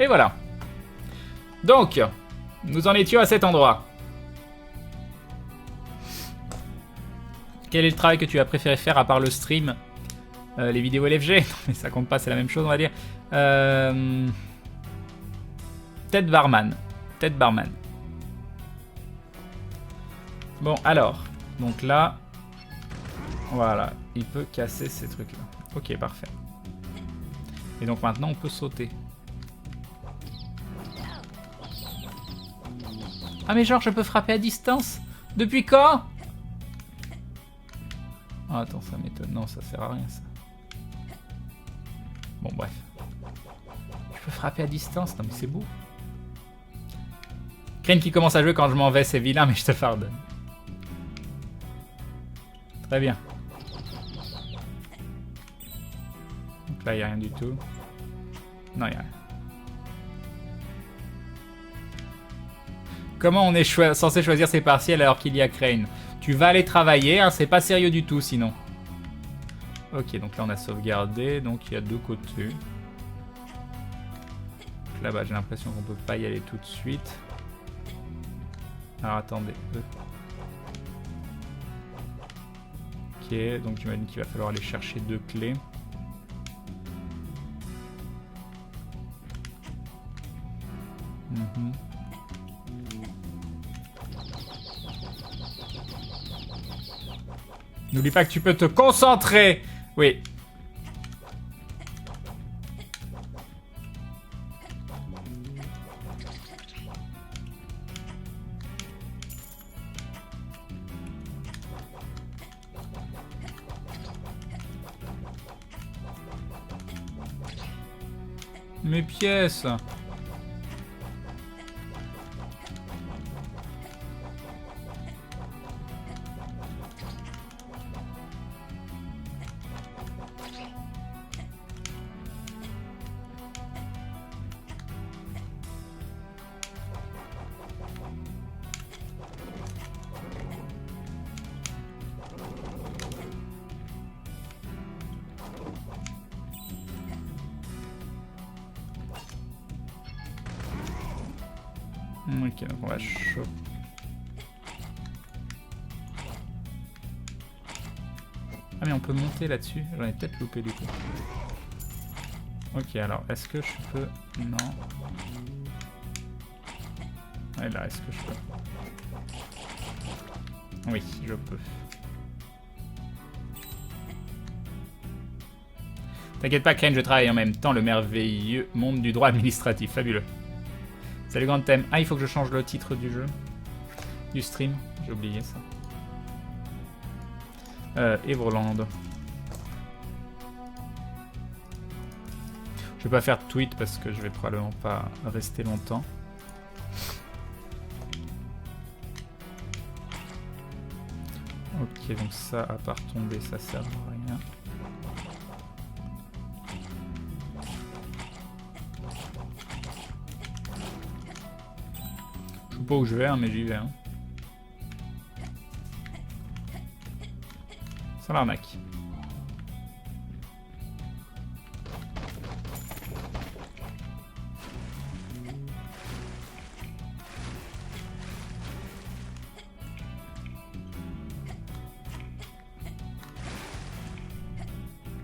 Et voilà. Donc, nous en étions à cet endroit. Quel est le travail que tu as préféré faire à part le stream? Les vidéos LFG? Mais ça compte pas, c'est la même chose, on va dire. Tête barman. Tête barman. Bon, alors. Donc là... Voilà. Il peut casser ces trucs-là. Ok, parfait. Et donc maintenant, on peut sauter. Ah mais genre, je peux frapper à distance? Depuis quand? Oh, attends, ça m'étonne. Non, ça sert à rien, ça. Bon, bref. Je peux frapper à distance? Non, mais c'est beau. Crane qui commence à jouer quand je m'en vais, c'est vilain, mais je te pardonne. Très bien. Donc là, il n'y a rien du tout. Non, il n'y a rien. Comment on est censé choisir ses partiels alors qu'il y a Crane? Tu vas aller travailler, hein, c'est pas sérieux du tout sinon. Ok, donc là on a sauvegardé, donc il y a deux côtés. Là-bas j'ai l'impression qu'on peut pas y aller tout de suite. Alors attendez. Ok, donc j'imagine qu'il va falloir aller chercher deux clés. N'oublie pas que tu peux te concentrer. Oui. Mes pièces. Ok, donc on va choper. Ah mais on peut monter là-dessus. J'en ai peut-être loupé du coup. Ok, alors est-ce que je peux... Non. Et là, est-ce que je peux... Oui, je peux. T'inquiète pas, Crane, je travaille en même temps le merveilleux monde du droit administratif. Fabuleux. Salut Grand Thème. Ah, il faut que je change le titre du jeu. Du stream. J'ai oublié ça. Everland. Je vais pas faire de tweet parce que je vais probablement pas rester longtemps. Ok, donc ça, à part tomber, ça sert à rien. Je sais pas où je vais, hein, mais j'y vais. Hein. Ça l'arnaque.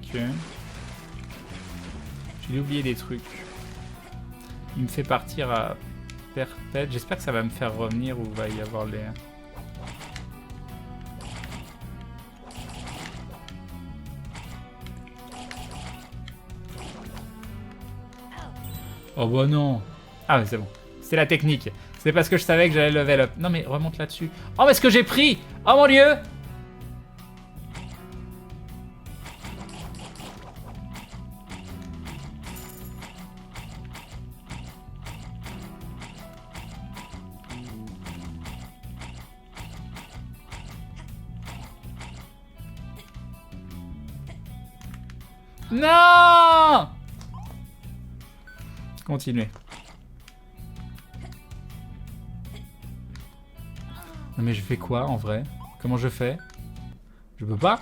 Ok. J'ai oublié des trucs. Il me fait partir à perpète. J'espère que ça va me faire revenir où va y avoir les... Oh bah non. Ah mais c'est bon. C'est la technique. C'est parce que je savais que j'allais level up. Non mais remonte là-dessus. Oh mais ce que j'ai pris. Oh mon dieu. Non. Continuez. Non mais je fais quoi en vrai? Comment je fais? Je peux pas?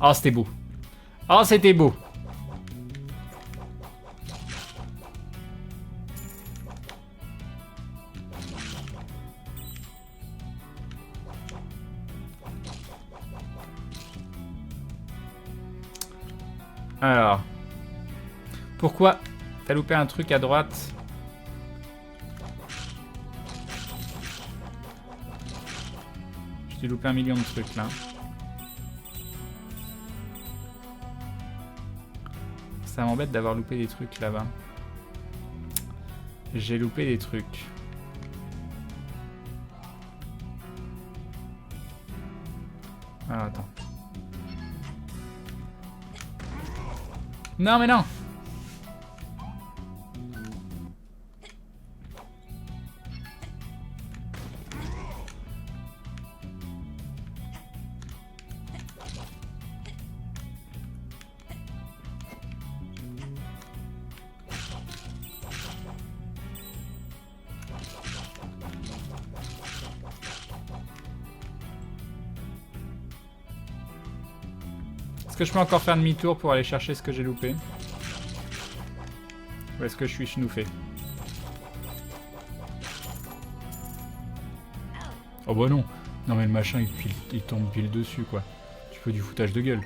Oh, c'était beau. Oh, c'était beau. Alors. Pourquoi t'as loupé un truc à droite? J'ai loupé 1 million de trucs là. Ça m'embête d'avoir loupé des trucs là-bas. J'ai loupé des trucs. Alors attends. Non mais non! Est-ce que je peux encore faire demi-tour pour aller chercher ce que j'ai loupé? Ou est-ce que je suis chenouffé? Oh bah non. Non mais le machin il tombe pile dessus quoi. Tu fais du foutage de gueule.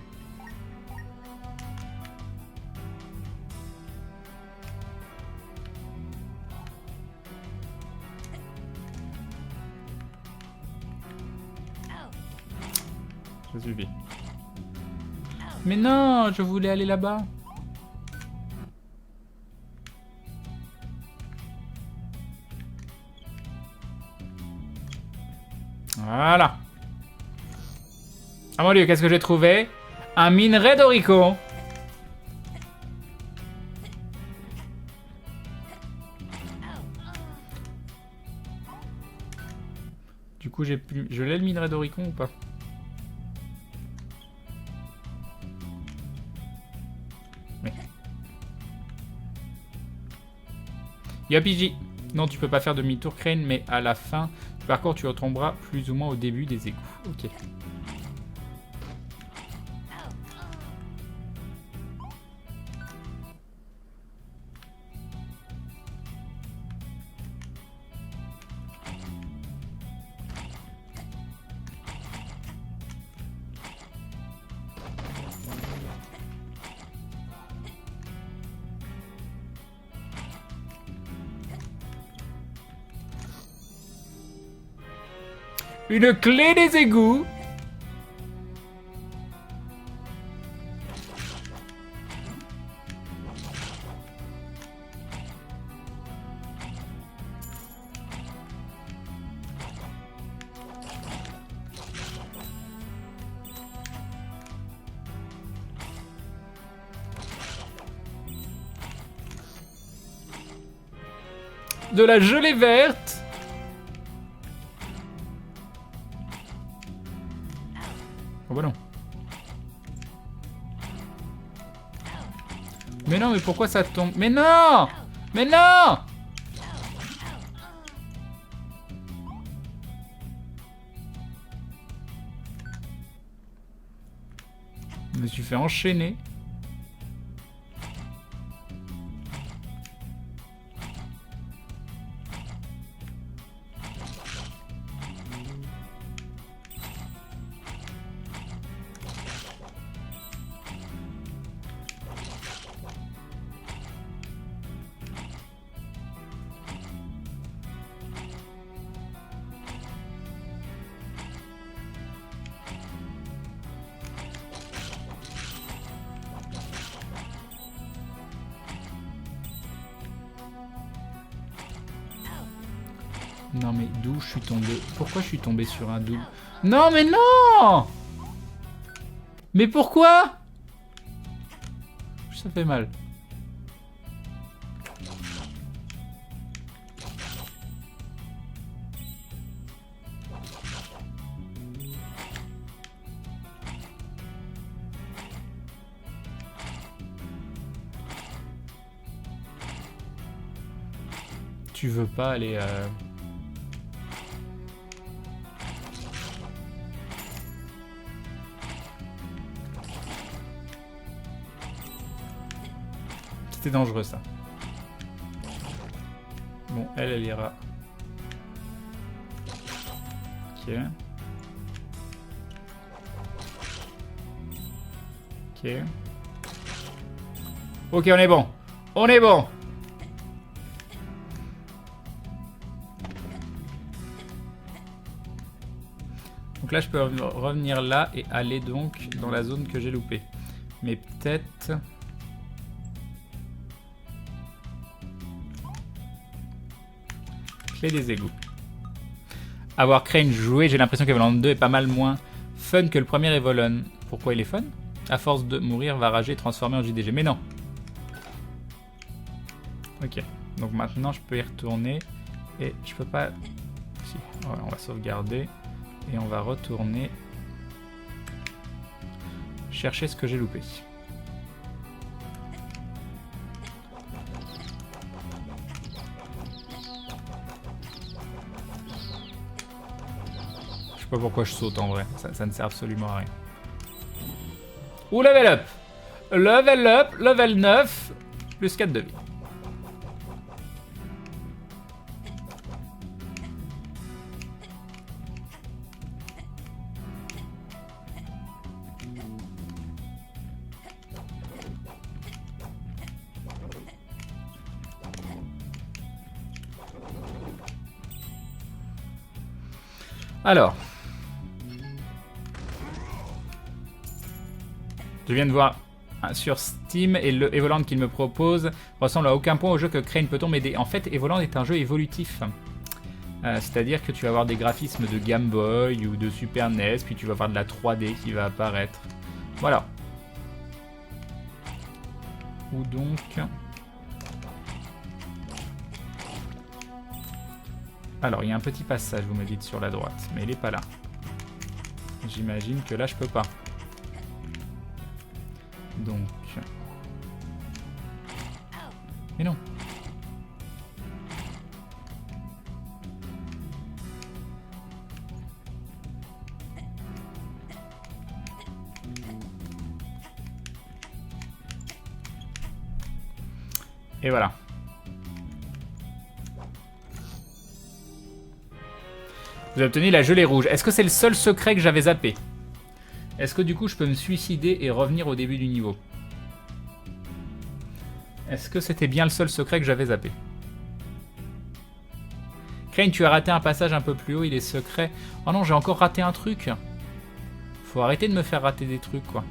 Ça suffit. Mais non, je voulais aller là-bas. Voilà. Ah mon dieu, qu'est-ce que j'ai trouvé? Un minerai d'orico. Du coup, je l'ai le minerai d'oricon ou pas? Oui. Yo PJ. Non, tu peux pas faire demi-tour Crane, mais à la fin du parcours, tu retomberas plus ou moins au début des égouts. Ok. Une clé des égouts. De la gelée verte. Oh bah non. Mais non, mais pourquoi ça tombe? Mais non! Mais non! Je me suis fait enchaîner. Non mais d'où je suis tombé? Pourquoi je suis tombé sur un double? Non mais non! Mais pourquoi? Ça fait mal. Tu veux pas aller... C'était dangereux ça. Bon, elle ira. Ok. Ok. Ok, on est bon. On est bon. Donc là, je peux revenir là et aller donc dans la zone que j'ai loupée. Mais peut-être... Clé des égouts. Avoir Crane joué, j'ai l'impression qu'Evoland 2 est pas mal moins fun que le premier Evolon. Pourquoi il est fun? À force de mourir, va rager et transformer en JDG. Mais non. Ok. Donc maintenant, je peux y retourner. Et je peux pas... Si. Ouais, on va sauvegarder. Et on va retourner chercher ce que j'ai loupé. Je sais pas pourquoi je saute en vrai. Ça ne sert absolument à rien. Ou level up. Level up, level 9, plus 4 de vie. Alors, je viens de voir sur Steam et le Evoland qu'il me propose ressemble à aucun point au jeu que Crane. Peut-on m'aider? En fait, Evoland est un jeu évolutif. C'est-à-dire que tu vas avoir des graphismes de Game Boy ou de Super NES, puis tu vas avoir de la 3D qui va apparaître. Voilà. Ou donc... Alors, il y a un petit passage, vous me dites, sur la droite, mais il n'est pas là. J'imagine que là, je peux pas. Donc... Mais non. Et voilà. Vous avez obtenu la gelée rouge. Est-ce que c'est le seul secret que j'avais zappé? Est-ce que du coup je peux me suicider et revenir au début du niveau? Est-ce que c'était bien le seul secret que j'avais zappé? Crane, tu as raté un passage un peu plus haut, il est secret. Oh non, j'ai encore raté un truc. Faut arrêter de me faire rater des trucs, quoi.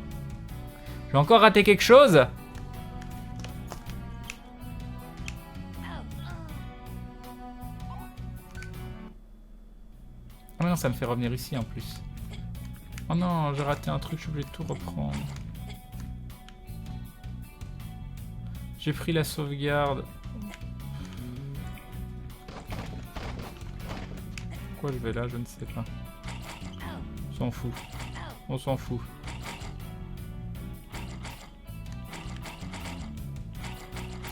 J'ai encore raté quelque chose? Oh non, ça me fait revenir ici en plus. Oh non, j'ai raté un truc, je suis obligé de tout reprendre. J'ai pris la sauvegarde. Pourquoi je vais là, je ne sais pas. On s'en fout. On s'en fout.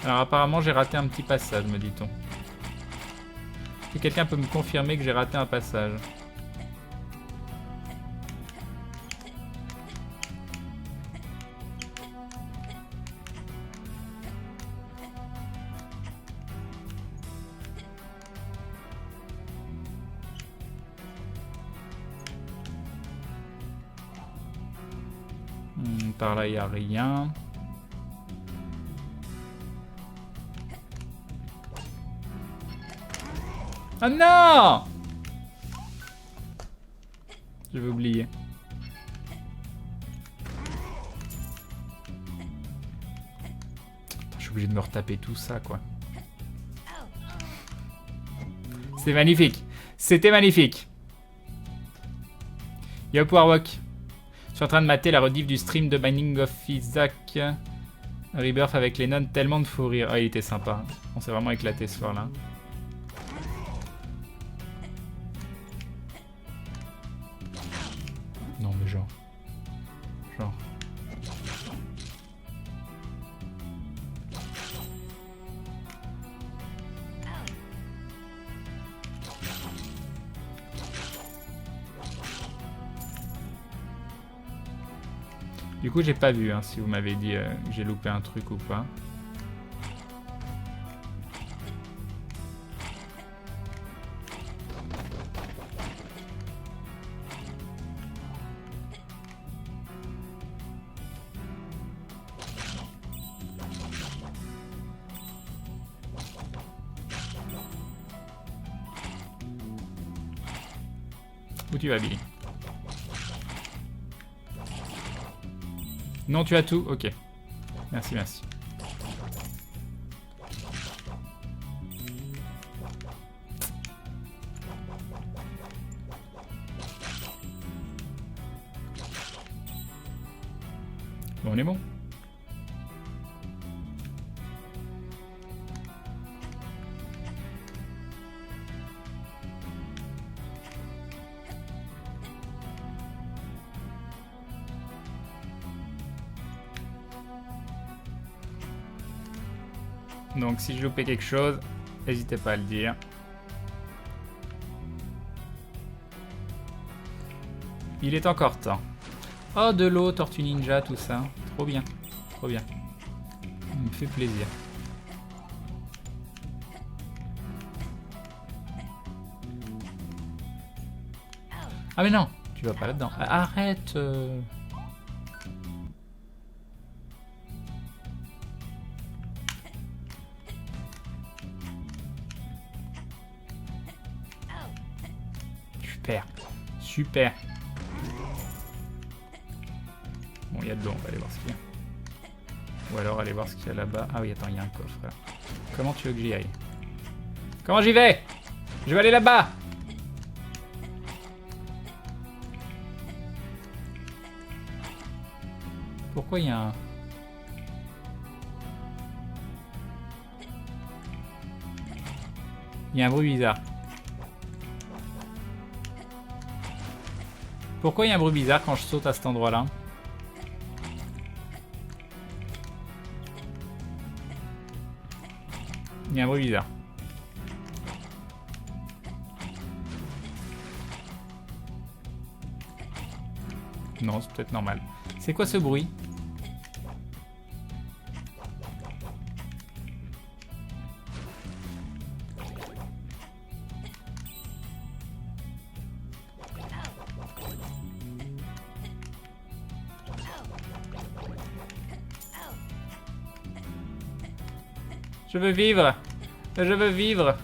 Alors apparemment j'ai raté un petit passage, me dit-on. Est-ce que quelqu'un peut me confirmer que j'ai raté un passage? Par là, il n'y a rien. Ah non! Je vais oublier. Je suis obligé de me retaper tout ça, quoi. C'est magnifique. C'était magnifique. Yo, Powerwalk. Je suis en train de mater la rediff du stream de Binding of Isaac Rebirth avec les nonnes, tellement de fou rire. Ah, il était sympa. On s'est vraiment éclaté ce soir-là. Non, mais genre. Du coup, j'ai pas vu hein, si vous m'avez dit que j'ai loupé un truc ou pas. Où tu vas, Billy? Non, tu as tout? Ok. Merci, merci. Bon, on est bon. Donc si je loupais quelque chose, n'hésitez pas à le dire. Il est encore temps. Oh, de l'eau, Tortue Ninja, tout ça. Trop bien. Trop bien. Ça me fait plaisir. Ah mais non, tu vas pas là-dedans. Arrête. Super. Super. Bon, il y a de l'eau, on va aller voir ce qu'il y a. Ou alors aller voir ce qu'il y a là-bas. Ah oui, attends, il y a un coffre là. Comment tu veux que j'y aille? Comment j'y vais? Je vais aller là-bas. Pourquoi il y a un... Il y a un bruit bizarre. Pourquoi il y a un bruit bizarre quand je saute à cet endroit-là? Il y a un bruit bizarre. Non, c'est peut-être normal. C'est quoi ce bruit? Je veux vivre. Je veux vivre.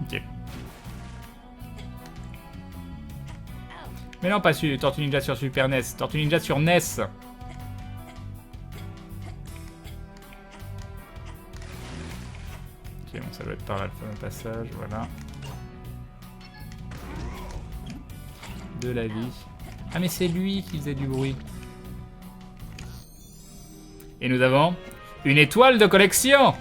Ok. Mais non, pas sur Tortue Ninja sur Super NES. Tortue Ninja sur NES. Ok, bon, ça doit être par là le fameux passage, voilà. De la vie. Ah mais c'est lui qui faisait du bruit. Et nous avons une étoile de collection.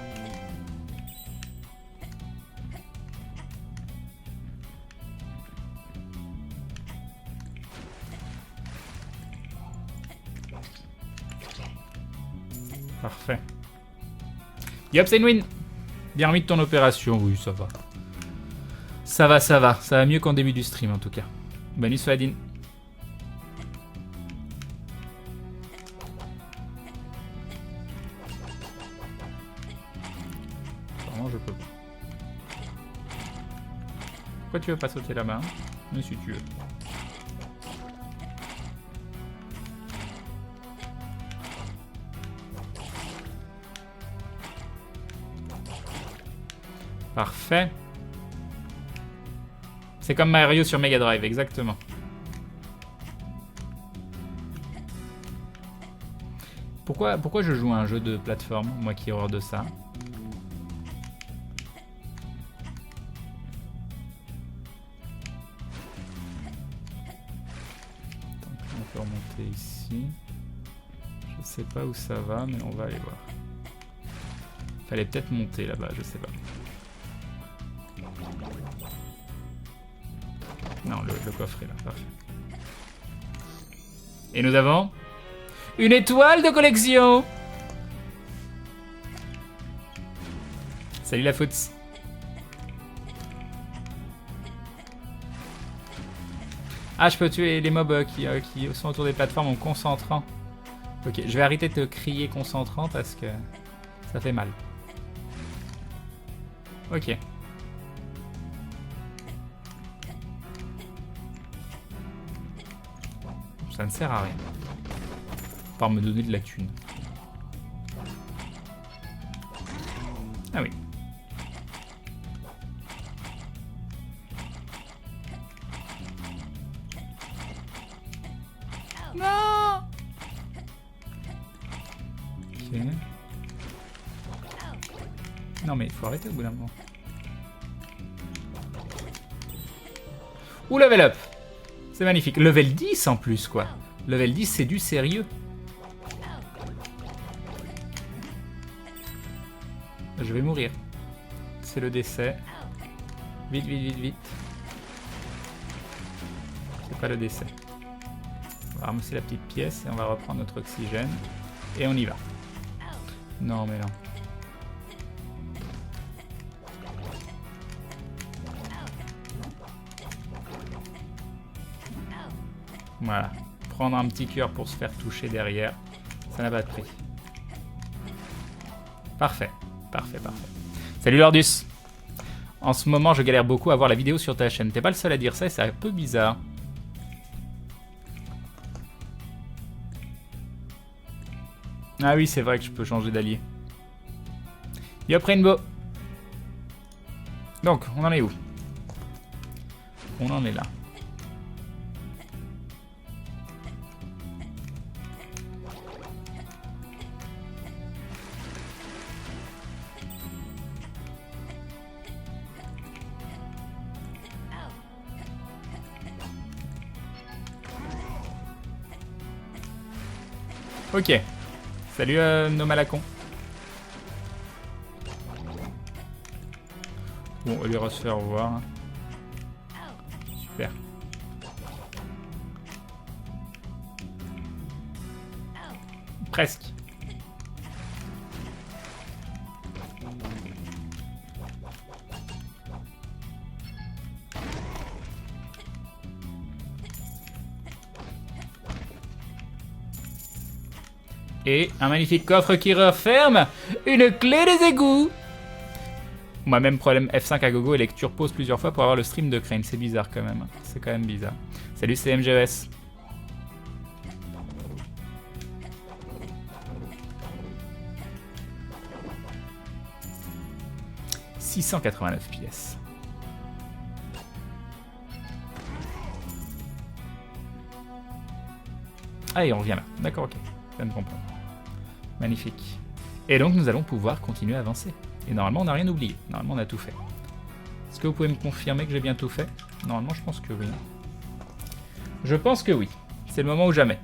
Parfait. Yop, c'est une win. Bien remis de ton opération, oui ça va. Ça va, ça va. Ça va mieux qu'en début du stream en tout cas. Bonne nuit Swadine. Vraiment je peux pas. Pourquoi tu veux pas sauter là-bas? Mais si tu veux. Parfait. C'est comme Mario sur Mega Drive, exactement. Pourquoi je joue à un jeu de plateforme, moi qui ai horreur de ça? Donc, on peut remonter ici. Je sais pas où ça va, mais on va aller voir. Fallait peut-être monter là-bas, je sais pas. Non, le coffre est là, parfait. Et nous avons une étoile de collection. Salut la foot. Ah, je peux tuer les mobs qui sont autour des plateformes en concentrant. Ok, je vais arrêter de te crier concentrant parce que ça fait mal. Ok. Ça ne sert à rien. par me donner de la thune. Ah oui. Non. Ok. Non mais il faut arrêter au bout d'un moment. Ouh, level up. C'est magnifique. Level 10 en plus, quoi. Level 10, c'est du sérieux. Je vais mourir. C'est le décès. Vite, vite, vite, vite. C'est pas le décès. On va ramasser la petite pièce et on va reprendre notre oxygène. Et on y va. Non, mais non. Voilà. Prendre un petit cœur pour se faire toucher derrière. Ça n'a pas de prix. Parfait. Parfait, parfait. Salut Lordus. En ce moment, je galère beaucoup à voir la vidéo sur ta chaîne. T'es pas le seul à dire ça et c'est un peu bizarre. Ah oui, c'est vrai que je peux changer d'allié. Yop Rainbow. Donc, on en est où? On en est là. Ok. Salut nos malacons. Bon, on ira se faire voir. Super. Presque. Et un magnifique coffre qui referme une clé des égouts. Moi même problème F5 à gogo et lecture pause plusieurs fois pour avoir le stream de Crane. C'est bizarre quand même. C'est quand même bizarre. Salut CMGES. « 689 pièces. » Ah, et on revient là. D'accord, ok. Je viens de comprendre. Magnifique. Et donc nous allons pouvoir continuer à avancer. Et normalement on n'a rien oublié. Normalement on a tout fait. Est-ce que vous pouvez me confirmer que j'ai bien tout fait? Normalement je pense que oui. Je pense que oui. C'est le moment ou jamais.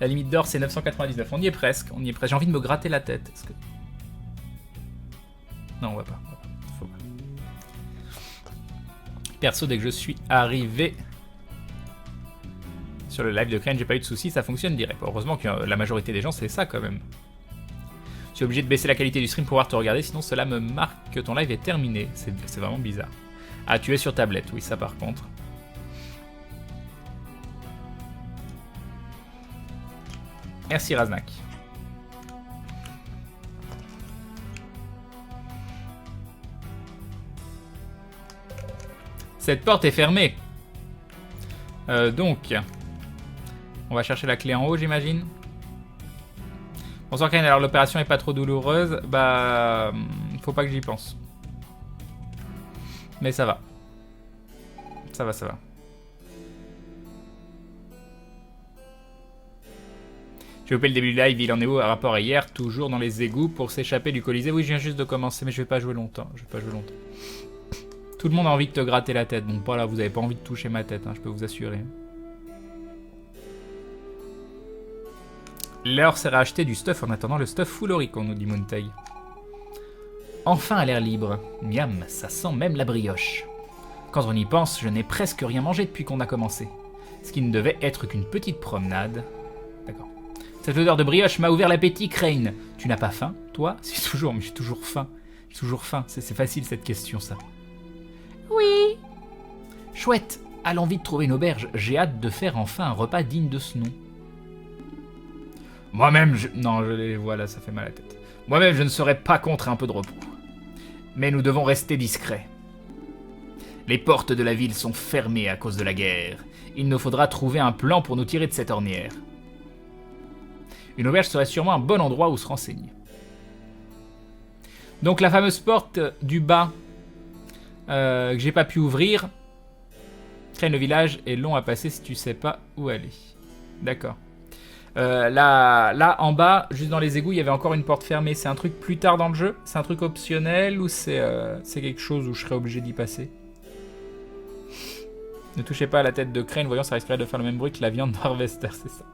La limite d'or c'est 999. On y est presque. On y est presque. J'ai envie de me gratter la tête. Est-ce que... Non, on va pas. Faut pas. Perso, dès que je suis arrivé sur le live de Crane, j'ai pas eu de soucis, ça fonctionne direct. Heureusement que la majorité des gens, c'est ça quand même. Je suis obligé de baisser la qualité du stream pour pouvoir te regarder, sinon cela me marque que ton live est terminé. C'est vraiment bizarre. Ah, tu es sur tablette, oui, ça par contre. Merci Raznak. Cette porte est fermée. Donc, on va chercher la clé en haut, j'imagine. Bonsoir Karen, alors l'opération est pas trop douloureuse. Bah, faut pas que j'y pense. Mais ça va. Ça va, ça va. J'ai loupé le début du live, il en est où par rapport à hier? Toujours dans les égouts pour s'échapper du Colisée. Oui, je viens juste de commencer, mais je vais pas jouer longtemps. Tout le monde a envie de te gratter la tête. Bon, pas là, vous avez pas envie de toucher ma tête, hein, je peux vous assurer. L'heure sert à acheter du stuff en attendant le stuff full Oricon, nous dit Moontag. Enfin à l'air libre. Miam, ça sent même la brioche. Quand on y pense, je n'ai presque rien mangé depuis qu'on a commencé. Ce qui ne devait être qu'une petite promenade. D'accord. Cette odeur de brioche m'a ouvert l'appétit, Crane. Tu n'as pas faim, toi? Si, toujours, mais j'ai toujours faim. J'ai toujours faim. C'est facile cette question, ça. Oui. Chouette, à l'envie de trouver une auberge, j'ai hâte de faire enfin un repas digne de ce nom. Moi-même, Non, je les vois là, ça fait mal à la tête. Moi-même, je ne serais pas contre un peu de repos. Mais nous devons rester discrets. Les portes de la ville sont fermées à cause de la guerre. Il nous faudra trouver un plan pour nous tirer de cette ornière. Une auberge serait sûrement un bon endroit où se renseigner. Donc la fameuse porte du bas que j'ai pas pu ouvrir. Crane, le village est long à passer si tu sais pas où aller. D'accord. Là, en bas, juste dans les égouts, il y avait encore une porte fermée. C'est un truc plus tard dans le jeu? C'est un truc optionnel ou c'est quelque chose où je serais obligé d'y passer? Ne touchez pas à la tête de Crane, voyons, ça risquerait de faire le même bruit que la viande d'Harvester, c'est ça.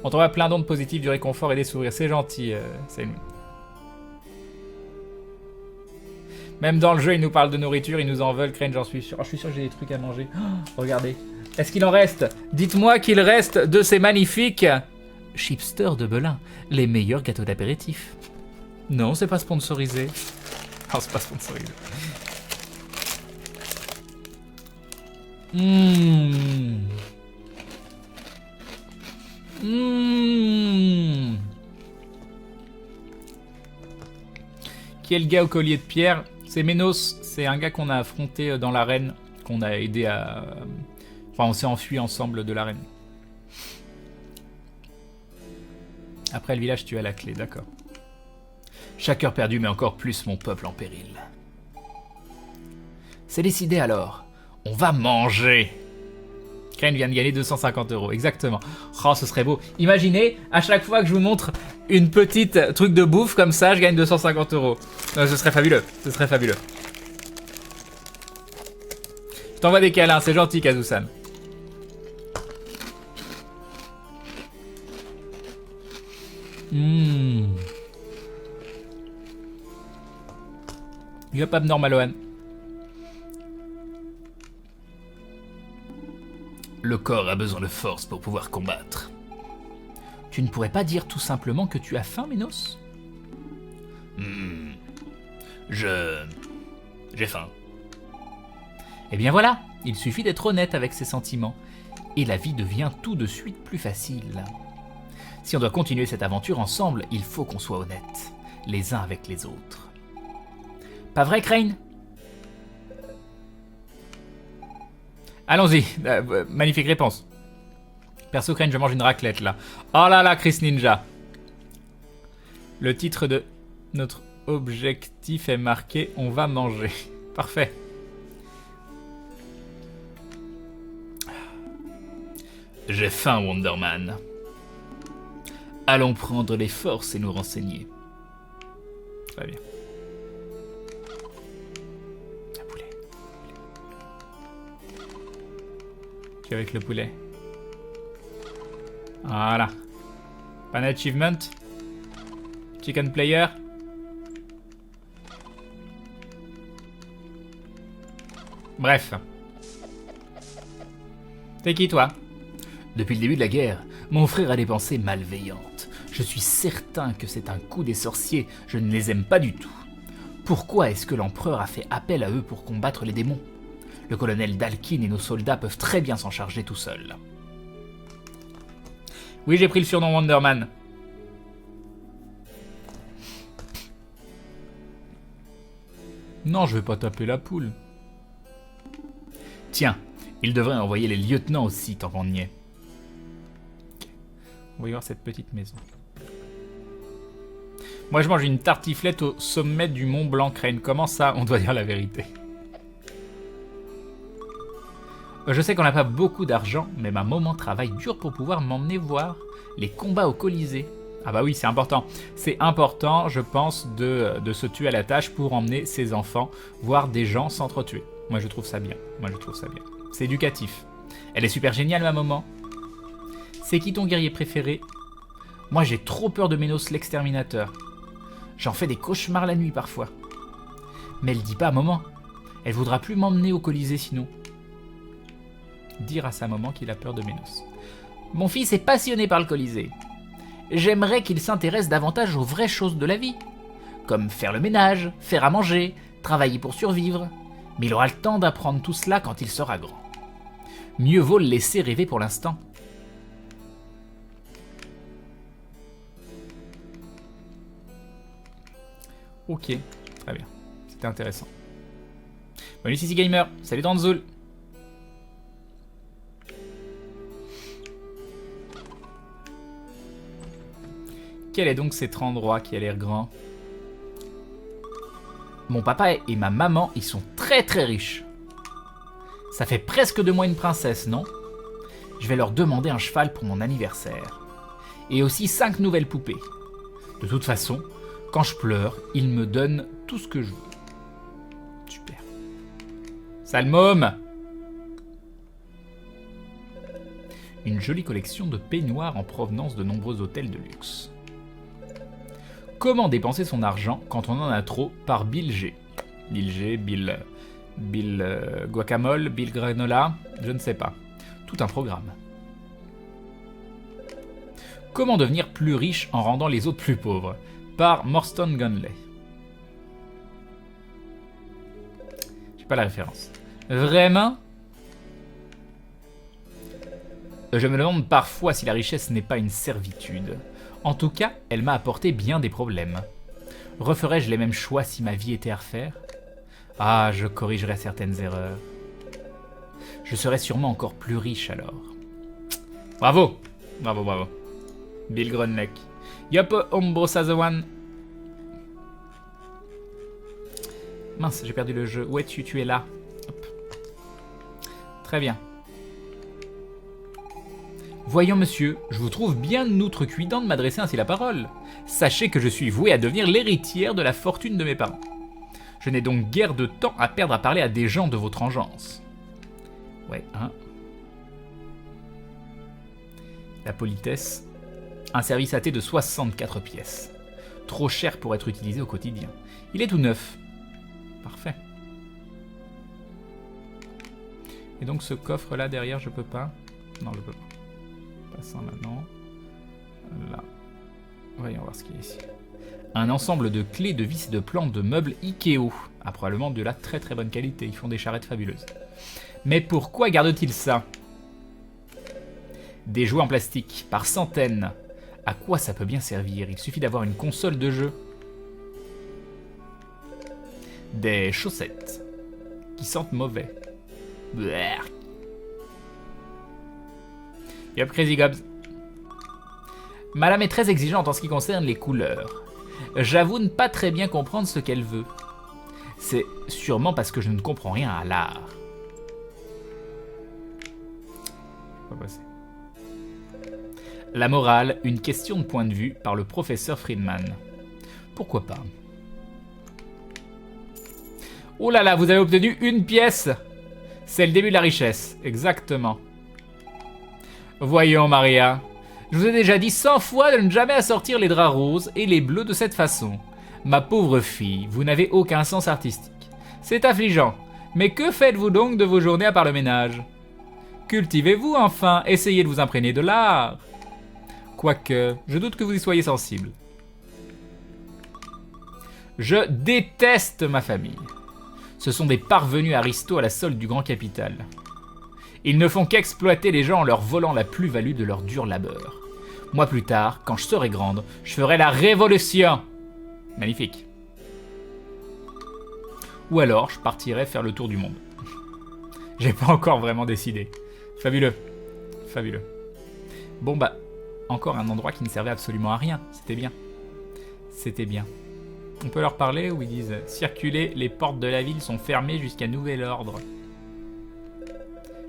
On t'envoie plein d'ondes positives, du réconfort et des sourires. C'est gentil, Sailmoon. Même dans le jeu, ils nous parlent de nourriture, ils nous en veulent. Crane, j'en suis sûr. Oh, je suis sûr que j'ai des trucs à manger. Oh, regardez. Est-ce qu'il en reste? Dites-moi qu'il reste de ces magnifiques chipsters de Belin, les meilleurs gâteaux d'apéritif. Non, c'est pas sponsorisé. Non, c'est pas sponsorisé. Qui est le gars au collier de pierre? C'est Ménos, c'est un gars qu'on a affronté dans l'arène, qu'on a aidé à... Enfin, on s'est enfui ensemble de l'arène. Après le village, tu as la clé, d'accord. Chaque heure perdue met encore plus mon peuple en péril. C'est décidé alors. On va manger. Crane vient de gagner 250 €, exactement. Oh, ce serait beau. Imaginez, à chaque fois que je vous montre une petite truc de bouffe comme ça, je gagne 250 €. Ce serait fabuleux, ce serait fabuleux. Je t'envoie des câlins, c'est gentil, Kazusan. Yop, abnormaloan. Le corps a besoin de force pour pouvoir combattre. Tu ne pourrais pas dire tout simplement que tu as faim, Ménos? J'ai faim. Eh bien voilà, il suffit d'être honnête avec ses sentiments, et la vie devient tout de suite plus facile. Si on doit continuer cette aventure ensemble, il faut qu'on soit honnêtes, les uns avec les autres. Pas vrai, Crane? Allons-y, magnifique réponse. Perso, Crane, je mange une raclette là. Oh là là, Chris Ninja. Le titre de notre objectif est marqué « On va manger ». Parfait. J'ai faim, Wonderman. Allons prendre les forces et nous renseigner. Très bien. Un poulet. Je suis avec le poulet. Voilà. Pas d'achievement. Chicken player. Bref. T'es qui, toi? Depuis le début de la guerre, mon frère a des pensées malveillantes. Je suis certain que c'est un coup des sorciers, je ne les aime pas du tout. Pourquoi est-ce que l'empereur a fait appel à eux pour combattre les démons? Le colonel Dalkin et nos soldats peuvent très bien s'en charger tout seuls. Oui, j'ai pris le surnom Wonderman. Non, je vais pas taper la poule. Tiens, il devrait envoyer les lieutenants aussi tant qu'on y est. On va y voir cette petite maison. Moi, je mange une tartiflette au sommet du Mont Blanc, Crane. Comment ça? On doit dire la vérité. Je sais qu'on n'a pas beaucoup d'argent, mais ma maman travaille dur pour pouvoir m'emmener voir les combats au Colisée. Ah bah oui, c'est important. C'est important, je pense, de se tuer à la tâche pour emmener ses enfants voir des gens s'entretuer. Moi, je trouve ça bien. Moi, je trouve ça bien. C'est éducatif. Elle est super géniale, ma maman. C'est qui ton guerrier préféré? Moi, j'ai trop peur de Ménos l'exterminateur. J'en fais des cauchemars la nuit, parfois. Mais elle dit pas à maman. Elle voudra plus m'emmener au Colisée, sinon. Dire à sa maman qu'il a peur de Ménos. Mon fils est passionné par le Colisée. J'aimerais qu'il s'intéresse davantage aux vraies choses de la vie. Comme faire le ménage, faire à manger, travailler pour survivre. Mais il aura le temps d'apprendre tout cela quand il sera grand. Mieux vaut le laisser rêver pour l'instant. Ok, très bien. C'était intéressant. Bonne nuit, Sissi Gamer. Salut Danzoul. Quel est donc cet endroit qui a l'air grand? Mon papa et ma maman, ils sont très très riches. Ça fait presque de moi une princesse, non? Je vais leur demander un cheval pour mon anniversaire. Et aussi 5 nouvelles poupées. De toute façon, quand je pleure, ils me donnent tout ce que je veux. Super. Salmôme! Une jolie collection de peignoirs en provenance de nombreux hôtels de luxe. Comment dépenser son argent quand on en a trop par Bill G. Bill G, Bill Guacamole, Bill Granola, je ne sais pas. Tout un programme. Comment devenir plus riche en rendant les autres plus pauvres? Par Morstan Gunley. J'ai pas la référence. Vraiment? Je me demande parfois si la richesse n'est pas une servitude. En tout cas, elle m'a apporté bien des problèmes. Referais-je les mêmes choix si ma vie était à refaire? Ah, je corrigerais certaines erreurs. Je serais sûrement encore plus riche alors. Bravo! Bravo, bravo. Bill Grunleck. Yop, Ombro Sazawan. Mince, j'ai perdu le jeu. Où es-tu? Tu es là. Hop. Très bien. Voyons, monsieur, je vous trouve bien outrecuidant de m'adresser ainsi la parole. Sachez que je suis vouée à devenir l'héritière de la fortune de mes parents. Je n'ai donc guère de temps à perdre à parler à des gens de votre engeance. Ouais, hein. La politesse. Un service à thé de 64 pièces. Trop cher pour être utilisé au quotidien. Il est tout neuf. Parfait. Et donc ce coffre là derrière, je peux pas? Non, je peux pas. Passons maintenant. Là. Voyons voir ce qu'il y a ici. Un ensemble de clés, de vis et de plantes de meubles Ikeo. Ah, probablement de la très très bonne qualité. Ils font des charrettes fabuleuses. Mais pourquoi gardent-ils ça? Des jouets en plastique, par centaines. À quoi ça peut bien servir? Il suffit d'avoir une console de jeu. Des chaussettes. Qui sentent mauvais. Blech. Yop, Crazy Gobs. Madame est très exigeante en ce qui concerne les couleurs. J'avoue ne pas très bien comprendre ce qu'elle veut. C'est sûrement parce que je ne comprends rien à l'art. Pas passer. La morale, une question de point de vue par le professeur Friedman. Pourquoi pas? Oh là là, vous avez obtenu une pièce. C'est le début de la richesse, exactement. Voyons, Maria. Je vous ai déjà dit 100 fois de ne jamais assortir les draps roses et les bleus de cette façon. Ma pauvre fille, vous n'avez aucun sens artistique. C'est affligeant. Mais que faites-vous donc de vos journées à part le ménage? Cultivez-vous enfin, essayez de vous imprégner de l'art. Quoique, je doute que vous y soyez sensible. Je déteste ma famille. Ce sont des parvenus aristos à la solde du grand capital. Ils ne font qu'exploiter les gens en leur volant la plus-value de leur dur labeur. Moi plus tard, quand je serai grande, je ferai la révolution. Magnifique. Ou alors, je partirai faire le tour du monde. J'ai pas encore vraiment décidé. Fabuleux. Fabuleux. Bon bah, encore un endroit qui ne servait absolument à rien. C'était bien. C'était bien. On peut leur parler ou ils disent « Circulez, les portes de la ville sont fermées jusqu'à nouvel ordre. »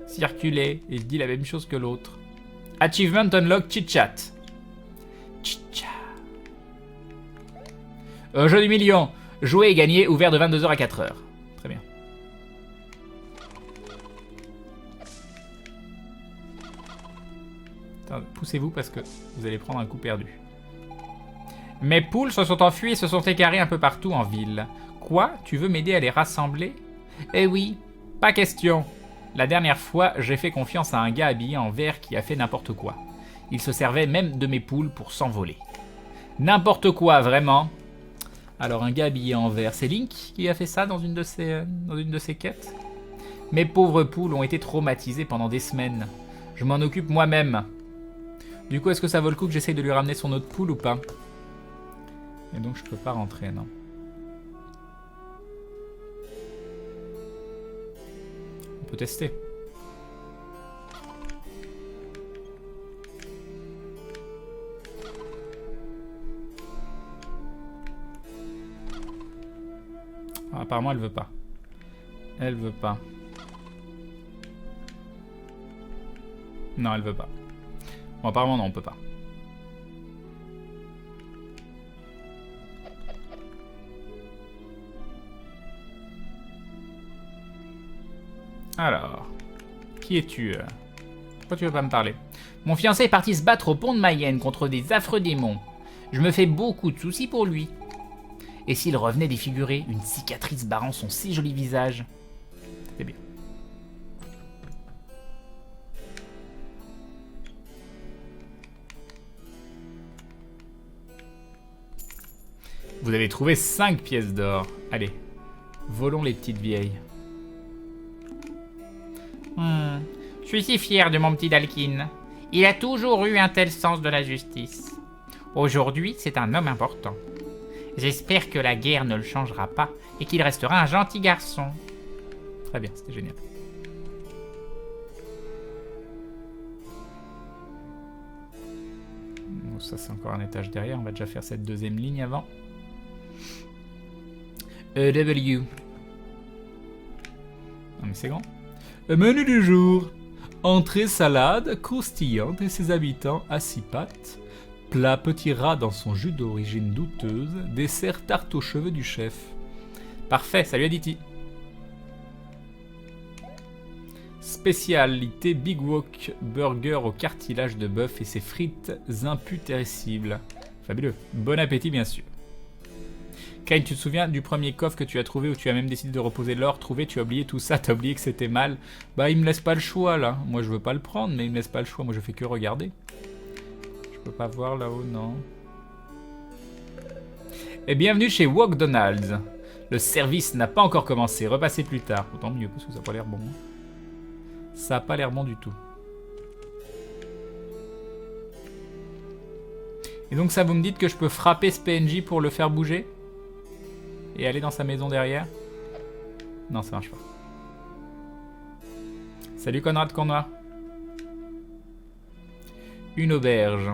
Circuler, il dit la même chose que l'autre. Achievement unlock chit-chat. Chit-chat. Jeu du million. Jouer et gagner, ouvert de 22h à 4h. Très bien. Poussez-vous parce que vous allez prendre un coup perdu. Mes poules se sont enfuies et se sont égarées un peu partout en ville. Quoi? Tu veux m'aider à les rassembler? Eh oui, pas question. La dernière fois, j'ai fait confiance à un gars habillé en vert qui a fait n'importe quoi. Il se servait même de mes poules pour s'envoler. N'importe quoi, vraiment. Alors un gars habillé en vert, c'est Link qui a fait ça dans une de ses quêtes? Mes pauvres poules ont été traumatisées pendant des semaines. Je m'en occupe moi-même. Du coup, est-ce que ça vaut le coup que j'essaye de lui ramener son autre poule ou pas? Et donc je peux pas rentrer, non. On peut tester. Ah, apparemment, elle veut pas. Elle veut pas. Non, elle veut pas. Bon, apparemment, non, on peut pas. Alors, qui es-tu? Pourquoi tu veux pas me parler? Mon fiancé est parti se battre au pont de Mayenne contre des affreux démons. Je me fais beaucoup de soucis pour lui. Et s'il revenait défiguré, une cicatrice barrant son si joli visage? C'est bien. Vous avez trouvé 5 pièces d'or. Allez, volons les petites vieilles. Je suis si fier de mon petit Dalkin. Il a toujours eu un tel sens de la justice. Aujourd'hui, c'est un homme important. J'espère que la guerre ne le changera pas et qu'il restera un gentil garçon. Très bien, c'était génial. Bon, ça, c'est encore un étage derrière. On va déjà faire cette deuxième ligne avant. W. Non, mais c'est grand. Menu du jour. Entrée salade, croustillante et ses habitants à 6 pattes. Plat petit rat dans son jus d'origine douteuse. Dessert tarte aux cheveux du chef. Parfait, salut Aditi. Spécialité Big Wok burger au cartilage de bœuf et ses frites imputrescibles. Fabuleux. Bon appétit bien sûr. Kyle, tu te souviens du premier coffre que tu as trouvé où tu as même décidé de reposer l'or trouvé, tu as oublié tout ça, t'as oublié que c'était mal. Bah il me laisse pas le choix là. Moi je veux pas le prendre mais il me laisse pas le choix, moi je fais que regarder. Je peux pas voir là-haut, non. Et bienvenue chez McDonald's. Le service n'a pas encore commencé, repassez plus tard. Autant mieux parce que ça a pas l'air bon. Ça a pas l'air bon du tout. Et donc ça vous me dites que je peux frapper ce PNJ pour le faire bouger ? Et aller dans sa maison derrière? Non, ça marche pas. Salut Conrad Connoir. Une auberge.